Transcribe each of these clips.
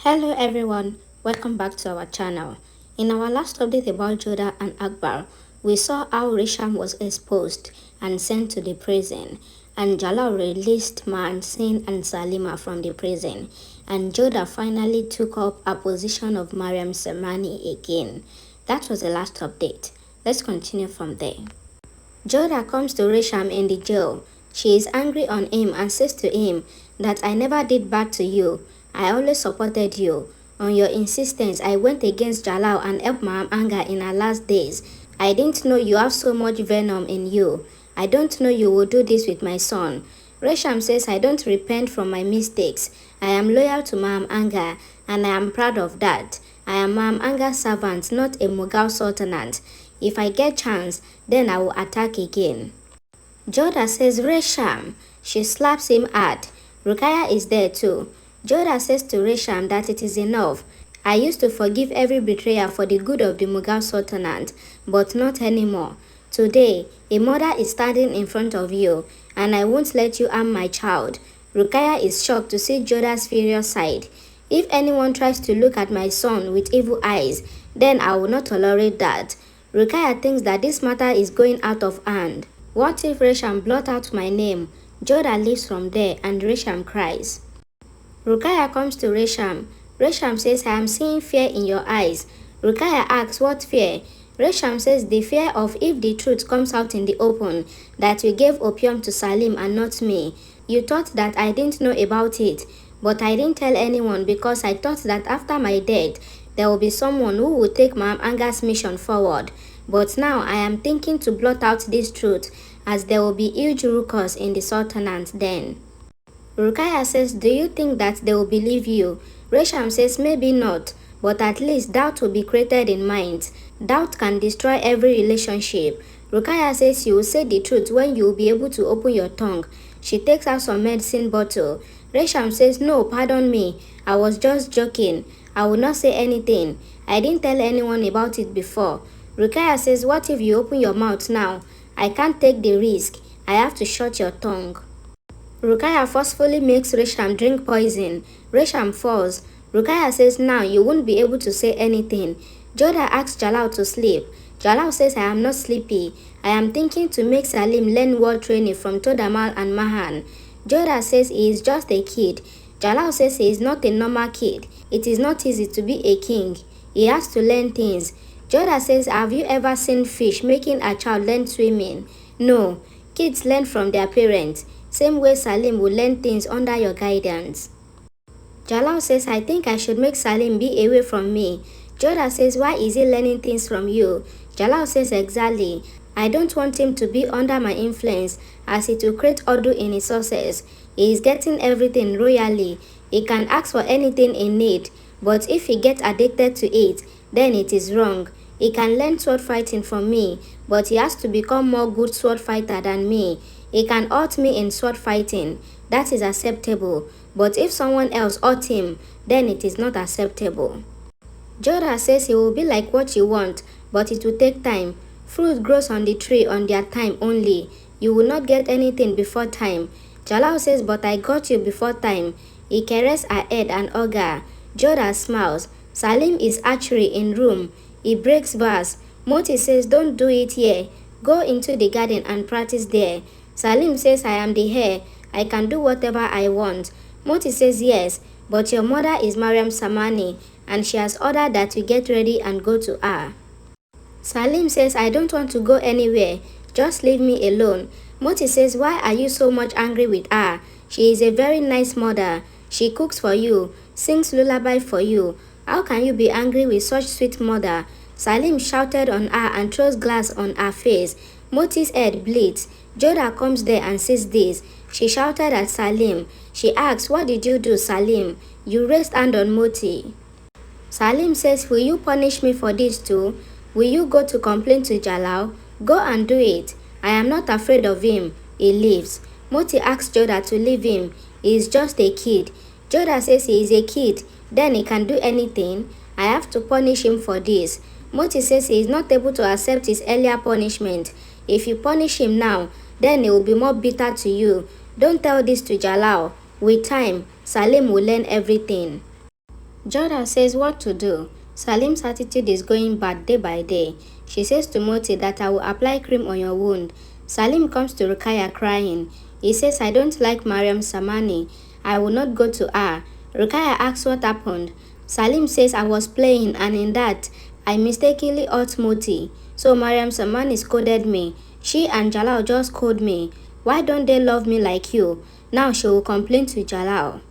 Hello everyone, welcome back to our channel. In our last update about Jodha and Akbar, we saw how Resham was exposed and sent to the prison, and Jalal released Moti and Salima from the prison, and Jodha finally took up a position of Mariam Samani again. That was the last update. Let's continue from there. Jodha comes to Resham in the jail. She is angry on him and says to him that I never did bad to you. I always supported you. On your insistence, I went against Jalal and helped Ma'am Anga in her last days. I didn't know you have so much venom in you. I don't know you will do this with my son. Resham says I don't repent from my mistakes. I am loyal to Ma'am Anga and I am proud of that. I am Ma'am Anga's servant, not a Mughal sultanate. If I get chance, then I will attack again. Jodha says Resham. She slaps him hard. Rukkaiya is there too. Jodha says to Resham that it is enough. I used to forgive every betrayer for the good of the Mughal Sultanate, but not anymore. Today, a mother is standing in front of you, and I won't let you harm my child. Rukkaiya is shocked to see Jodha's furious side. If anyone tries to look at my son with evil eyes, then I will not tolerate that. Rukkaiya thinks that this matter is going out of hand. What if Resham blot out my name? Jodha leaves from there and Resham cries. Rukkaiya comes to Resham. Resham says, I am seeing fear in your eyes. Rukkaiya asks, what fear? Resham says, the fear of if the truth comes out in the open, that you gave opium to Salim and not me. You thought that I didn't know about it, but I didn't tell anyone because I thought that after my death, there will be someone who will take Ma'am Anga's mission forward. But now I am thinking to blot out this truth, as there will be huge ruckus in the Sultanate then. Rukkaiya says, do you think that they will believe you? Resham says, maybe not, but at least doubt will be created in minds. Doubt can destroy every relationship. Rukkaiya says you will say the truth when you will be able to open your tongue. She takes out some medicine bottle. Resham says, no, pardon me. I was just joking. I will not say anything. I didn't tell anyone about it before. Rukkaiya says, what if you open your mouth now? I can't take the risk. I have to shut your tongue. Rukkaiya forcefully makes Resham drink poison. Resham falls. Rukkaiya says now you won't be able to say anything. Jodha asks Jalal to sleep. Jalal says I am not sleepy. I am thinking to make Salim learn war training from Todamal and Mahan. Jodha says he is just a kid. Jalal says he is not a normal kid. It is not easy to be a king. He has to learn things. Jodha says, have you ever seen fish making a child learn swimming? No. Kids learn from their parents. Same way Salim will learn things under your guidance. Jalal says, I think I should make Salim be away from me. Jodha says, why is he learning things from you? Jalal says, exactly. I don't want him to be under my influence, as it will create order in his success. He is getting everything royally. He can ask for anything in need, but if he gets addicted to it, then it is wrong. He can learn sword fighting from me, but he has to become more good sword fighter than me. He can hurt me in sword fighting. That is acceptable. But if someone else hurt him, then it is not acceptable. Jodha says he will be like what you want, but it will take time. Fruit grows on the tree on their time only. You will not get anything before time. Jalal says, but I got you before time. He caresses her head and hug her. Jodha smiles. Salim is archery in room. He breaks vase. Moti says, don't do it here. Go into the garden and practice there. Salim says, I am the heir. I can do whatever I want. Moti says, yes, but your mother is Mariam Samani, and she has ordered that we get ready and go to her. Salim says, I don't want to go anywhere. Just leave me alone. Moti says, why are you so much angry with her? She is a very nice mother. She cooks for you, sings lullaby for you. How can you be angry with such sweet mother? Salim shouted on her and throws glass on her face. Moti's head bleeds. Jodha comes there and sees this. She shouted at Salim. She asks, what did you do, Salim? You raised hand on Moti. Salim says, will you punish me for this too? Will you go to complain to Jalal? Go and do it. I am not afraid of him. He leaves. Moti asks Jodha to leave him. He is just a kid. Jodha says he is a kid. Then he can do anything. I have to punish him for this. Moti says he is not able to accept his earlier punishment. If you punish him now, then he will be more bitter to you. Don't tell this to Jalal. With time, Salim will learn everything. Jodha says what to do. Salim's attitude is going bad day by day. She says to Moti that I will apply cream on your wound. Salim comes to Rukkaiya crying. He says I don't like Mariam Samani. I will not go to her. Rukkaiya asks what happened. Salim says I was playing and in that I mistakenly hurt Moti. So Mariam Samani scolded me. She and Jalal just scolded me. Why don't they love me like you? Now she will complain to Jalal.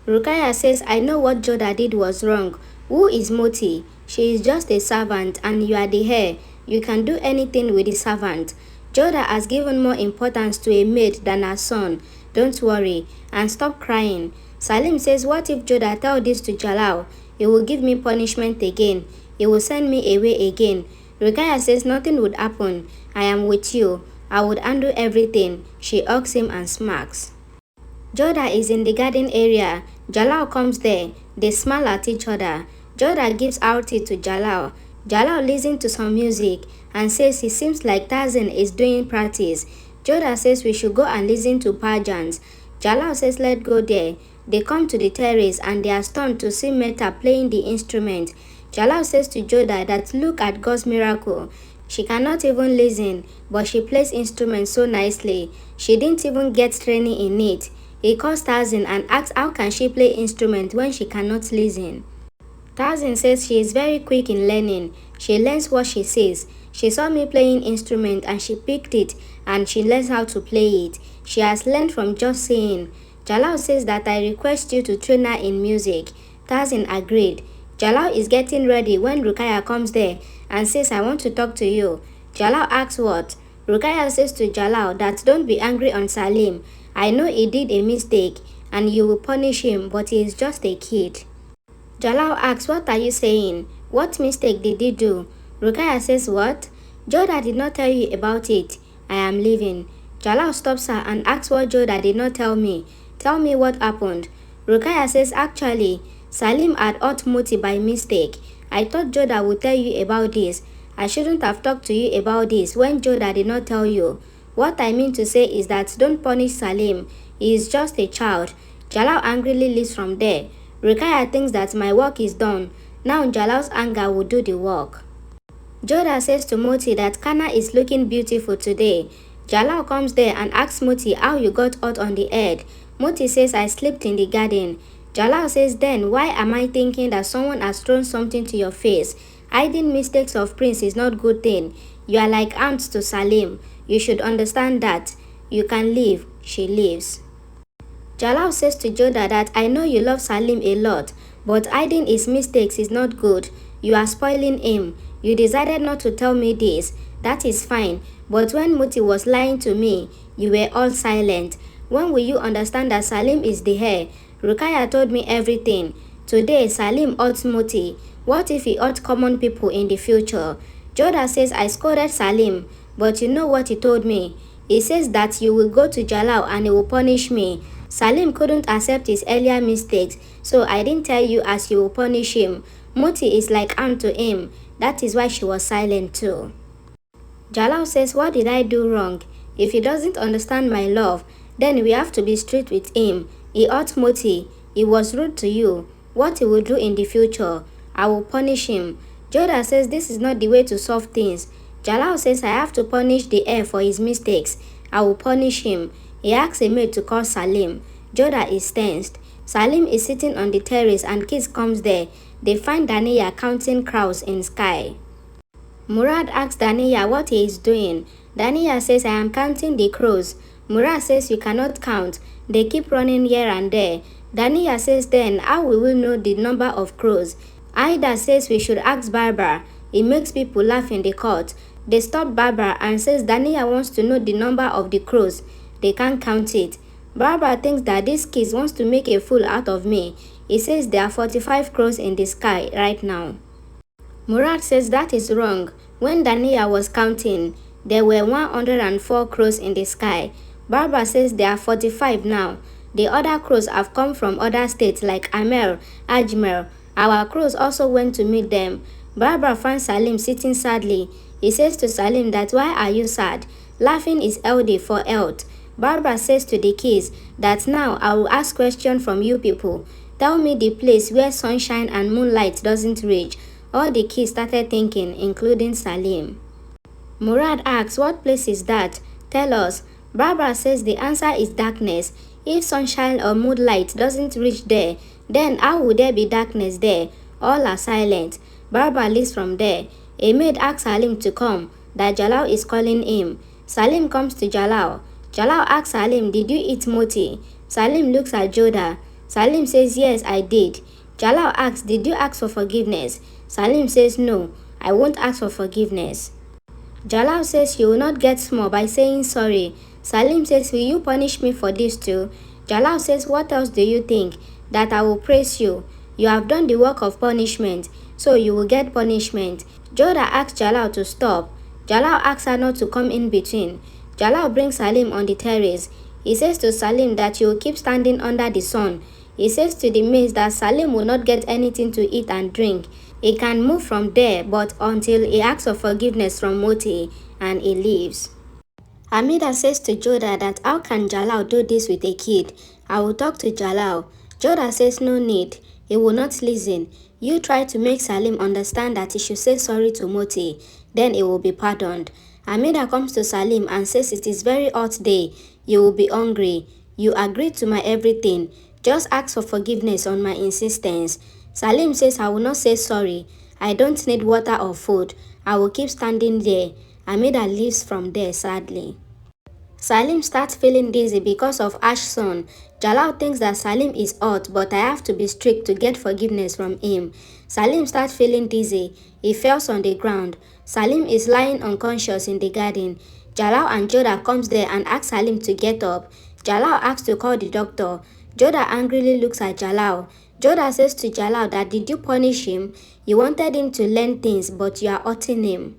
Rukkaiya says, I know what Jodha did was wrong. Who is Moti? She is just a servant and you are the heir. You can do anything with the servant. Jodha has given more importance to a maid than her son. Don't worry and stop crying. Salim says, what if Jodha tell this to Jalal? He will give me punishment again. He will send me away again. Rukkaiya says nothing would happen. I am with you. I would undo everything. She hugs him and smacks. Jodha is in the garden area. Jalal comes there. They smile at each other. Jodha gives Aarti to Jalal. Jalal listens to some music and says he seems like Tarzan is doing practice. Jodha says we should go and listen to pageants. Jalal says let's go there. They come to the terrace and they are stunned to see Meta playing the instrument. Jalal says to Jodha that look at God's miracle. She cannot even listen, but she plays instruments so nicely. She didn't even get training in it. He calls Tarzan and asks how can she play instrument when she cannot listen. Tarzan says she is very quick in learning. She learns what she says. She saw me playing instrument and she picked it and she learns how to play it. She has learned from just saying. Jalal says that I request you to train her in music. Tarzan agreed. Jalal is getting ready when Rukkaiya comes there and says I want to talk to you. Jalal asks what? Rukkaiya says to Jalal that don't be angry on Salim. I know he did a mistake and you will punish him, but he is just a kid. Jalal asks, what are you saying? What mistake did he do? Rukkaiya says, what? Jodha did not tell you about it. I am leaving. Jalal stops her and asks what Jodha did not tell me. Tell me what happened. Rukkaiya says, actually, Salim had hurt Moti by mistake. I thought Jodha would tell you about this. I shouldn't have talked to you about this when Jodha did not tell you. What I mean to say is that don't punish Salim. He is just a child. Jalal angrily leaves from there. Rukkaiya thinks that my work is done. Now Jalal's anger will do the work. Jodha says to Moti that Kana is looking beautiful today. Jalal comes there and asks Moti how you got hot on the head. Moti says I slept in the garden. Jalal says then why am I thinking that someone has thrown something to your face? Hiding mistakes of Prince is not good thing. You are like ants to Salim. You should understand that. You can leave. She leaves. Jalal says to Jodha that I know you love Salim a lot, but hiding his mistakes is not good. You are spoiling him. You decided not to tell me this. That is fine. But when Moti was lying to me, you were all silent. When will you understand that Salim is the heir? Rukkaiya told me everything. Today, Salim hurts Moti. What if he hurts common people in the future? Jodha says I scolded Salim, but you know what he told me? He says that you will go to Jalal and he will punish me. Salim couldn't accept his earlier mistakes, so I didn't tell you as you will punish him. Moti is like aunt to him. That is why she was silent too. Jalal says, what did I do wrong? If he doesn't understand my love, then we have to be strict with him. He hurt Moti. He was rude to you. What he will do in the future, I will punish him. Jodha says this is not the way to solve things. Jalal says I have to punish the heir for his mistakes. I will punish him. He asks a maid to call Salim. Jodha is tensed. Salim is sitting on the terrace and Kids comes there. They find Daniya counting crows in sky. Murad asks Daniya what he is doing. Daniya says I am counting the crows. Murad says you cannot count. They keep running here and there. Daniya says then how will we know the number of crows? Aida says we should ask Barbara. It makes people laugh in the court. They stop Barbara and says Daniya wants to know the number of the crows. They can't count it. Barbara thinks that this kid wants to make a fool out of me. He says there are 45 crows in the sky right now. Murad says that is wrong. When Daniya was counting, there were 104 crows in the sky. Barbara says there are 45 now. The other crows have come from other states like Amer, Ajmer. Our crows also went to meet them. Barbara finds Salim sitting sadly. He says to Salim that why are you sad? Laughing is healthy for health. Barbara says to the kids that now I will ask questions from you people. Tell me the place where sunshine and moonlight doesn't reach. All the kids started thinking, including Salim. Murad asks, what place is that? Tell us. Barbara says the answer is darkness. If sunshine or moonlight doesn't reach there, then how would there be darkness there? All are silent. Barbara leaves from there. A maid asks Salim to come, that Jalal is calling him. Salim comes to Jalal. Jalal asks Salim, did you eat Moti? Salim looks at Jodha. Salim says, yes, I did. Jalal asks, did you ask for forgiveness? Salim says, no, I won't ask for forgiveness. Jalal says he will not get small by saying sorry. Salim says, will you punish me for this too? Jalal says, what else do you think? That I will praise you. You have done the work of punishment, so you will get punishment. Jodha asks Jalal to stop. Jalal asks her not to come in between. Jalal brings Salim on the terrace. He says to Salim that he will keep standing under the sun. He says to the maids that Salim will not get anything to eat and drink. He can move from there, but until he asks for forgiveness from Moti, and he leaves. Hamida says to Jodha that how can Jalal do this with a kid? I will talk to Jalal. Jodha says no need. He will not listen. You try to make Salim understand that he should say sorry to Moti. Then he will be pardoned. Hamida comes to Salim and says it is very hot day. You will be hungry. You agreed to my everything. Just ask for forgiveness on my insistence. Salim says I will not say sorry. I don't need water or food. I will keep standing there. Hamida leaves from there sadly. Salim starts feeling dizzy because of ash sun. Jalal thinks that Salim is hot, but I have to be strict to get forgiveness from him. Salim starts feeling dizzy. He falls on the ground. Salim is lying unconscious in the garden. Jalal and Jodha comes there and asks Salim to get up. Jalal asks to call the doctor. Jodha angrily looks at Jalal. Jodha says to Jalal that did you punish him? You wanted him to learn things, but you are hurting him.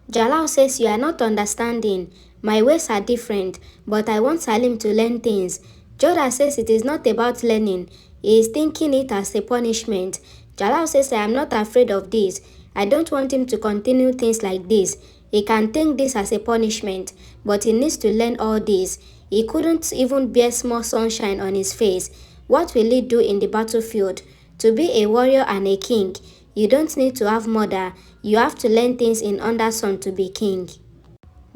Jalal says you are not understanding. My ways are different, but I want Salim to learn things. Jodha says it is not about learning. He is thinking it as a punishment. Jalal says I am not afraid of this. I don't want him to continue things like this. He can think this as a punishment, but he needs to learn all this. He couldn't even bear small sunshine on his face. What will he do in the battlefield? To be a warrior and a king, you don't need to have mother. You have to learn things in under sun to be king.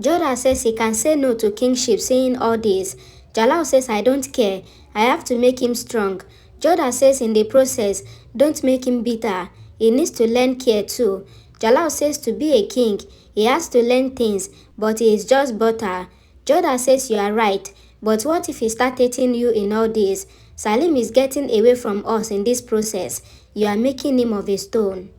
Jodha says he can say no to kingship saying all this. Jalal says I don't care. I have to make him strong. Jodha says in the process, don't make him bitter. He needs to learn care too. Jalal says to be a king, he has to learn things, but he is just butter. Jodha says you are right, but what if he starts hating you in all this? Salim is getting away from us in this process. You are making him of a stone.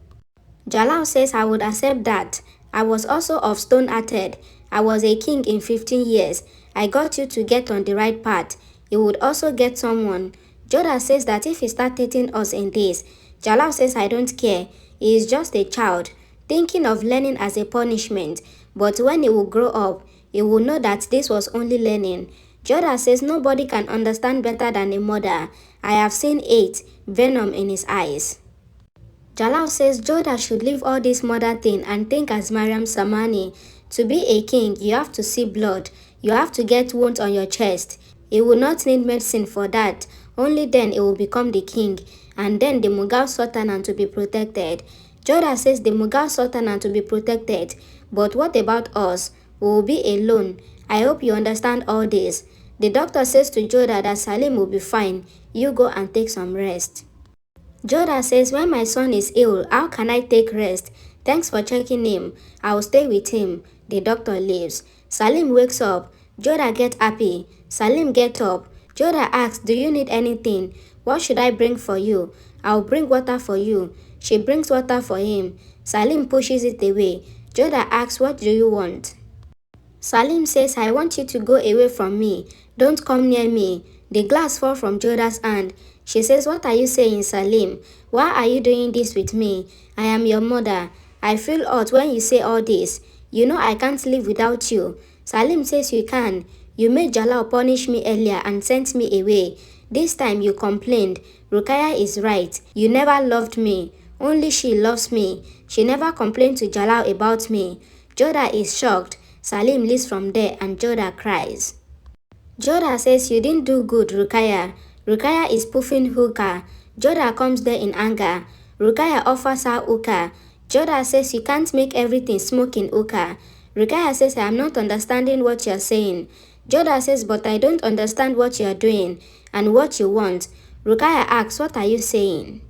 Jalal says I would accept that. I was also of stone-hearted. I was a king in 15 years. I got you to get on the right path. He would also get someone. Jodha says that if he starts hating us in this, Jalal says I don't care. He is just a child, thinking of learning as a punishment. But when he will grow up, he will know that this was only learning. Jodha says nobody can understand better than a mother. I have seen hate, venom in his eyes. Jalal says Jodha should leave all this mother thing and think as Mariam Samani. To be a king, you have to see blood. You have to get wounds on your chest. He will not need medicine for that. Only then he will become the king, and then the Mughal Sultanate to be protected. Jodha says the Mughal Sultanate to be protected. But what about us? We will be alone. I hope you understand all this. The doctor says to Jodha that Salim will be fine. You go and take some rest. Jodha says, when my son is ill, how can I take rest? Thanks for checking him. I will stay with him. The doctor leaves. Salim wakes up. Jodha get happy. Salim get up. Jodha asks, do you need anything? What should I bring for you? I'll bring water for you. She brings water for him. Salim pushes it away. Jodha asks, what do you want? Salim says, I want you to go away from me. Don't come near me. The glass falls from Jodha's hand. She says, what are you saying, Salim? Why are you doing this with me? I am your mother. I feel hurt when you say all this. You know I can't live without you. Salim says you can. You made Jalal punish me earlier and sent me away. This time you complained. Rukkaiya is right. You never loved me. Only she loves me. She never complained to Jalal about me. Jodha is shocked. Salim leaves from there and Jodha cries. Jodha says you didn't do good, Rukkaiya. Rukkaiya is puffing hookah. Jodha comes there in anger. Rukkaiya offers her hookah. Jodha says you can't make everything smoke in hookah. Rukkaiya says I am not understanding what you are saying. Jodha says but I don't understand what you are doing and what you want. Rukkaiya asks what are you saying?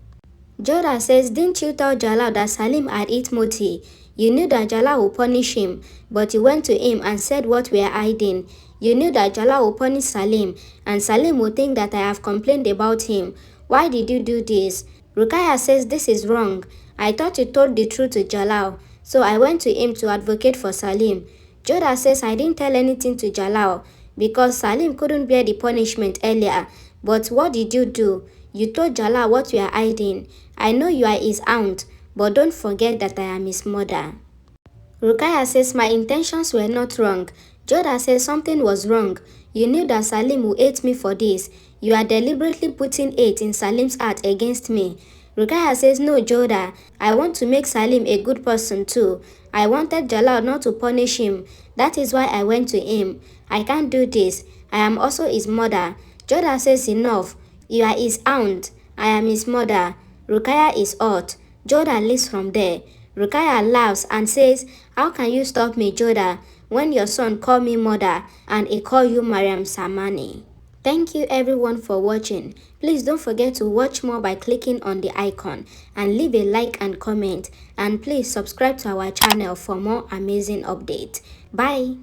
Jodha says didn't you tell Jalal that Salim had eat Moti? You knew that Jalal would punish him, but you went to him and said what we are hiding. You knew that Jalal would punish Salim, and Salim would think that I have complained about him. Why did you do this? Rukkaiya says this is wrong. I thought you told the truth to Jalal, so I went to him to advocate for Salim. Jodha says I didn't tell anything to Jalal because Salim couldn't bear the punishment earlier. But what did you do? You told Jalal what you are hiding. I know you are his aunt, but don't forget that I am his mother. Rukkaiya says my intentions were not wrong. Jodha says something was wrong. You knew that Salim would hate me for this. You are deliberately putting hate in Salim's heart against me. Rukkaiya says no, Jodha. I want to make Salim a good person too. I wanted Jalal not to punish him. That is why I went to him. I can't do this. I am also his mother. Jodha says enough. You are his aunt. I am his mother. Rukkaiya is hot. Jodha leaves from there. Rukkaiya laughs and says, how can you stop me, Jodha, when your son called me mother and he called you Mariam Samani? Thank you everyone for watching. Please don't forget to watch more by clicking on the icon and leave a like and comment. And please subscribe to our channel for more amazing updates. Bye.